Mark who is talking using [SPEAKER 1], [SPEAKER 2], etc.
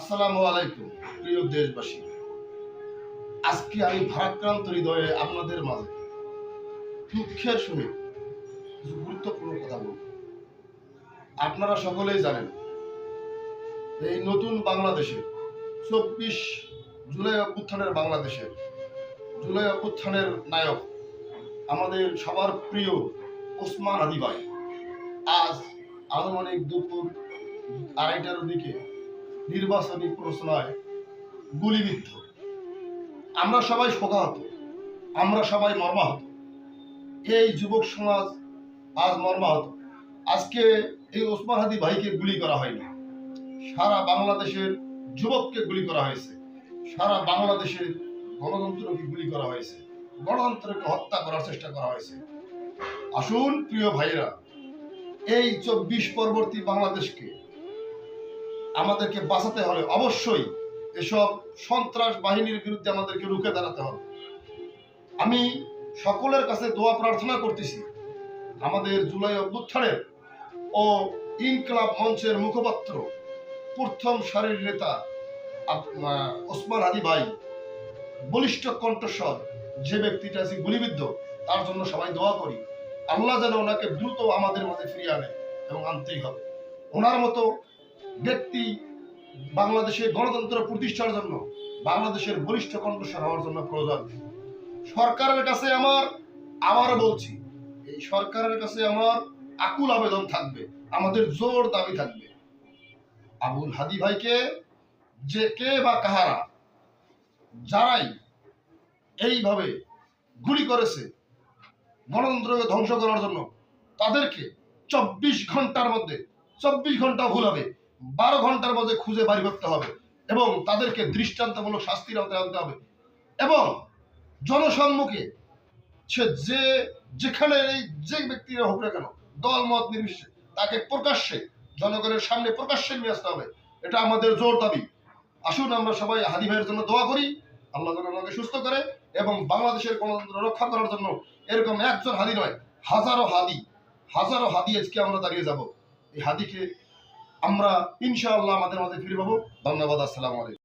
[SPEAKER 1] আসসালামু আলাইকুম প্রিয় দেশবাসী। আজকে আমি ভারাক্রান্ত হৃদয়ে আপনাদের মাঝে দুঃখের সহিত কিছু গুরুত্বপূর্ণ কথা বলব। আপনারা সকলেই জানেন এই নতুন বাংলাদেশে 24 জুলাই অভ্যুত্থানের বাংলাদেশের জুলাই অভ্যুত্থানের নায়ক আমাদের সবার প্রিয় ওসমান হাদি ভাই আজ আনুমানিক দুপুর 2:30টার দিকে নির্বাচনী প্রচারণায় গুলিবিদ্ধ। আমরা সবাই শোকাহত, আমরা সবাই মর্মাহত। এই যুবক সমাজ আজ মর্মাহত। আজকে এই ওসমান হাদি ভাইকে গুলি করা হয়নি, সারা বাংলাদেশের যুবককে গুলি করা হয়েছে, সারা বাংলাদেশের গণতন্ত্রকে গুলি করা হয়েছে, গণতন্ত্রকে হত্যা করার চেষ্টা করা হয়েছে। আসুন প্রিয় ভাইরা, এই 24 পরবর্তী বাংলাদেশকে আমাদেরকে বাঁচাতে হলে অবশ্যই এসব সন্ত্রাস বাহিনীর বিরুদ্ধে আমাদেরকে রুখে দাঁড়াতে হবে। আমি সকলের কাছে দোয়া প্রার্থনা করতেছি, আমাদের জুলাই অভ্যুত্থানের ও ইনকলাব মঞ্চের মুখপাত্র প্রথম সারির নেতা ওসমান হাদি ভাই, বলিষ্ঠ কণ্ঠস্বর যে ব্যক্তিটা আছে গুলিবিদ্ধ, তার জন্য সবাই দোয়া করি। আল্লাহ যেন ওনাকে দ্রুত আমাদের মাঝে ফিরিয়ে আনে এবং আনতেই হবে। ওনার মতো ব্যক্তি বাংলাদেশের গণতন্ত্র প্রতিষ্ঠার জন্য, বাংলাদেশের বলিষ্ঠ কণ্ঠস্বর হওয়ার জন্য প্রয়োজন। সরকারের কাছে আবারও বলছি, এই সরকারের কাছে আমার আকুল আবেদন থাকবে, আমাদের জোর দাবি থাকবে, আবুল হাদি ভাইকে যে কে বা কাহারা যারাই এইভাবে গুলি করেছে গণতন্ত্রকে ধ্বংস করার জন্য, তাদেরকে 24 ঘন্টার মধ্যে, 24 ঘন্টা ভুল হবে, 12 ঘন্টার মধ্যে খুঁজে বাড়ি করতে হবে এবং তাদেরকে দৃষ্টান্তমূলক শাস্তির আওতায় আনতে হবে। এবং জনসম্মুখে সে যেখানে যে ব্যক্তিরা হোক না কেন, দল মত নির্বিশেষে, তাকে প্রকাশ্যে জনগণের সামনে প্রকাশ্যে নিয়ে আসতে হবে। এটা আমাদের জোর দাবি। আসুন আমরা সবাই হাদি ভাইয়ের জন্য দোয়া করি, আল্লাহ যেন আমাকে সুস্থ করে এবং বাংলাদেশের গণতন্ত্র রক্ষা করার জন্য এরকম একজন হাদি নয়, হাজারো হাদি আজকে আমরা দাঁড়িয়ে যাব। এই হাদিকে আমরা ইনশাআল্লাহ আমাদের মাঝে ফিরে পাবো। ধন্যবাদ। আসসালামু আলাইকুম।